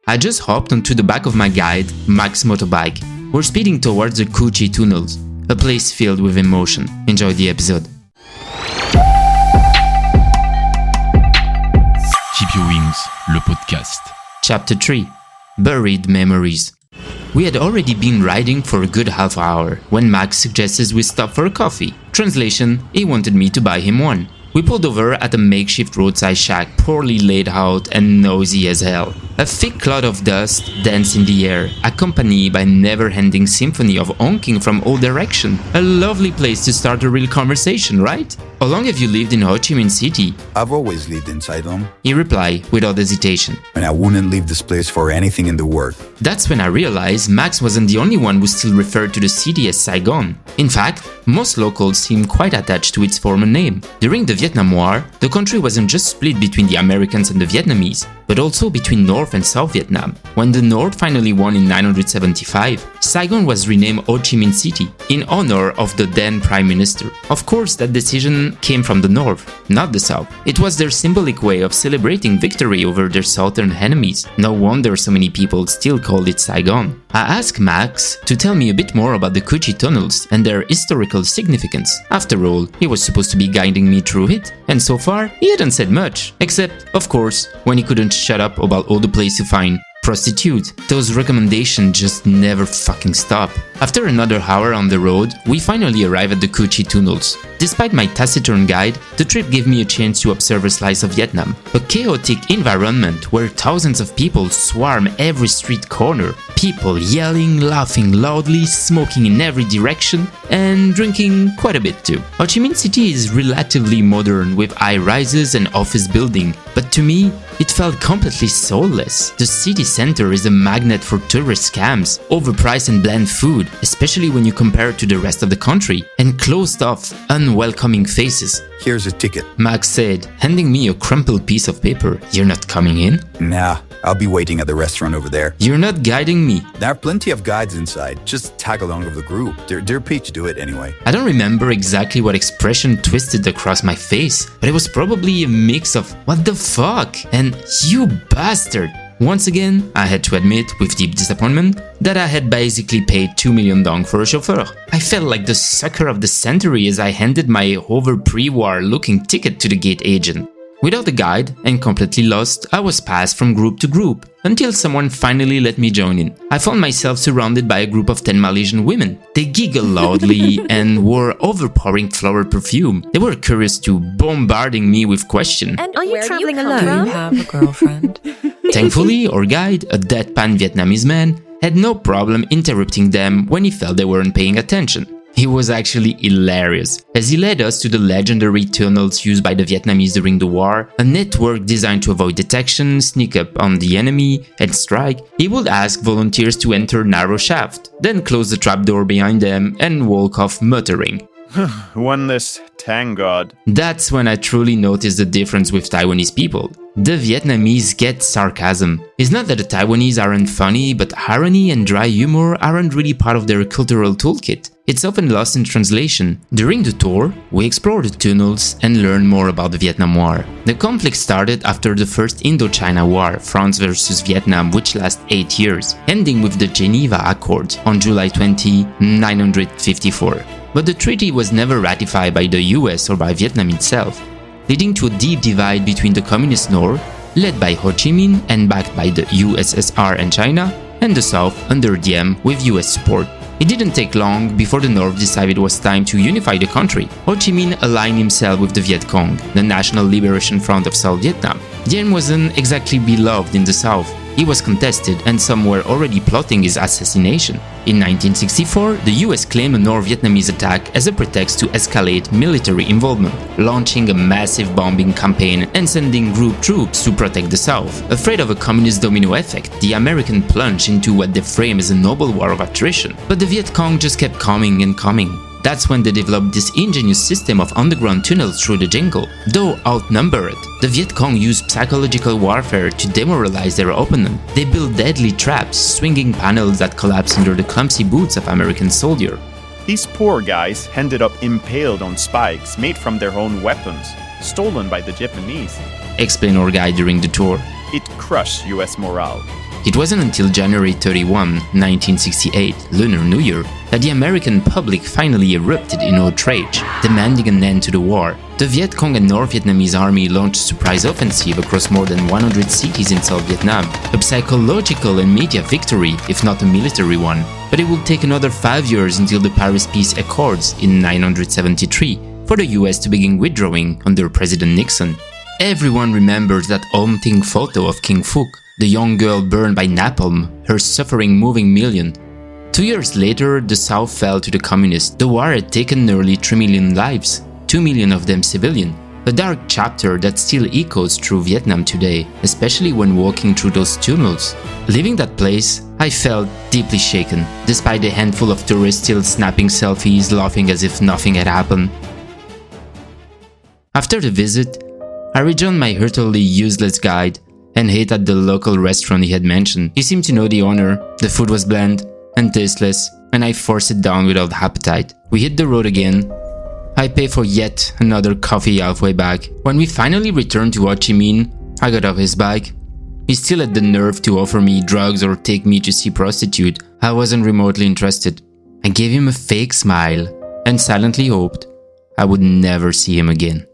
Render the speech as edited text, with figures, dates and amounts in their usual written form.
I just hopped onto the back of my guide, Mac's motorbike. We're speeding towards the Coochie tunnels, a place filled with emotion. Enjoy the episode. Keep Your Wings, le podcast. Chapter 3. Burried Memories. We had already been riding for a good half hour when Max suggested we stop for a coffee. Translation, he wanted me to buy him one. We pulled over at a makeshift roadside shack, poorly laid out and noisy as hell. A thick cloud of dust danced in the air, accompanied by a never-ending symphony of honking from all directions. A lovely place to start a real conversation, right? How long have you lived in Ho Chi Minh City? I've always lived inside them, He replied without hesitation. and I wouldn't leave this place for anything in the world. That's when I realized Max wasn't the only one who still referred to the city as Saigon. In fact, most locals seemed quite attached to its former name. During the Vietnam War, the country wasn't just split between the Americans and the Vietnamese, but also between North and South Vietnam. When the North finally won in 1975, Saigon was renamed Ho Chi Minh City in honor of the then Prime Minister. Of course, that decision came from the North, not the South. It was their symbolic way of celebrating victory over their southern enemies. No wonder so many people still called it Saigon. I asked Max to tell me a bit more about the Coochie tunnels and their historical significance. After all, he was supposed to be guiding me through it, and so far, he hadn't said much. Except, of course, when he couldn't shut up about all the places to find prostitutes. Those recommendations just never fucking stop. After another hour on the road, we finally arrive at the Coochie tunnels. Despite my taciturn guide, the trip gave me a chance to observe a slice of Vietnam. A chaotic environment where thousands of people swarm every street corner. People yelling, laughing loudly, smoking in every direction, and drinking quite a bit too. Ho Chi Minh City is relatively modern with high rises and office buildings, but to me, it felt completely soulless. The city center is a magnet for tourist scams, overpriced and bland food, especially when you compare it to the rest of the country, and closed-off, unwelcoming faces. Here's a ticket. Max said, handing me a crumpled piece of paper. You're not coming in? Nah, I'll be waiting at the restaurant over there. You're not guiding me. There are plenty of guides inside. Just tag along with the group. They're paid to do it anyway. I don't remember exactly what expression twisted across my face, but it was probably a mix of what the fuck and you bastard. Once again, I had to admit with deep disappointment that I had basically paid 2 million dong for a chauffeur. I felt like the sucker of the century as I handed my over pre-war looking ticket to the gate agent. Without a guide and completely lost, I was passed from group to group until someone finally let me join in. I found myself surrounded by a group of 10 Malaysian women. They giggled loudly and wore overpowering floral perfume. They were curious to bombarding me with questions. And are you traveling Do you alone? have a girlfriend? Thankfully, our guide, a deadpan Vietnamese man, had no problem interrupting them when he felt they weren't paying attention. He was actually hilarious, as he led us to the legendary tunnels used by the Vietnamese during the war, a network designed to avoid detection, sneak up on the enemy, and strike. He would ask volunteers to enter narrow shaft, then close the trapdoor behind them and walk off muttering. One less thank God. That's when I truly noticed the difference with Taiwanese people. The Vietnamese get sarcasm. It's not that the Taiwanese aren't funny, but irony and dry humor aren't really part of their cultural toolkit. It's often lost in translation. During the tour, we explored the tunnels and learned more about the Vietnam War. The conflict started after the First Indochina War, France versus Vietnam, which lasted 8 years, ending with the Geneva Accords on July 20, 1954. But the treaty was never ratified by the US or by Vietnam itself, leading to a deep divide between the Communist North, led by Ho Chi Minh and backed by the USSR and China, and the South under Diem with US support. It didn't take long before the North decided it was time to unify the country. Ho Chi Minh aligned himself with the Viet Cong, the National Liberation Front of South Vietnam. Diem wasn't exactly beloved in the South. He was contested and some were already plotting his assassination. In 1964, the US claimed a North Vietnamese attack as a pretext to escalate military involvement, launching a massive bombing campaign and sending group troops to protect the South. Afraid of a communist domino effect, the Americans plunged into what they frame as a noble war of attrition. But the Viet Cong just kept coming and coming. That's when they developed this ingenious system of underground tunnels through the jungle. Though outnumbered, the Viet Cong used psychological warfare to demoralize their opponent. They built deadly traps, swinging panels that collapsed under the clumsy boots of American soldiers. These poor guys ended up impaled on spikes made from their own weapons, stolen by the Japanese. Explained our guide during the tour. It crushed US morale. It wasn't until January 31, 1968, Lunar New Year, that the American public finally erupted in outrage, demanding an end to the war. The Viet Cong and North Vietnamese army launched a surprise offensive across more than 100 cities in South Vietnam, a psychological and media victory, if not a military one. But it would take another 5 years until the Paris Peace Accords in 1973 for the US to begin withdrawing under President Nixon. Everyone remembers that haunting photo of King Phuc, the young girl burned by napalm, her suffering moving million. 2 years later, the South fell to the communists. The war had taken nearly 3 million lives, 2 million of them civilian. A dark chapter that still echoes through Vietnam today, especially when walking through those tunnels. Leaving that place, I felt deeply shaken, despite a handful of tourists still snapping selfies, laughing as if nothing had happened. After the visit, I rejoined my utterly useless guide and ate at the local restaurant he had mentioned. He seemed to know the owner, the food was bland and tasteless, and I forced it down without appetite. We hit the road again. I paid for yet another coffee halfway back. When we finally returned to Ho Chi Minh, I got off his bike. He still had the nerve to offer me drugs or take me to see prostitute. I wasn't remotely interested. I gave him a fake smile and silently hoped I would never see him again.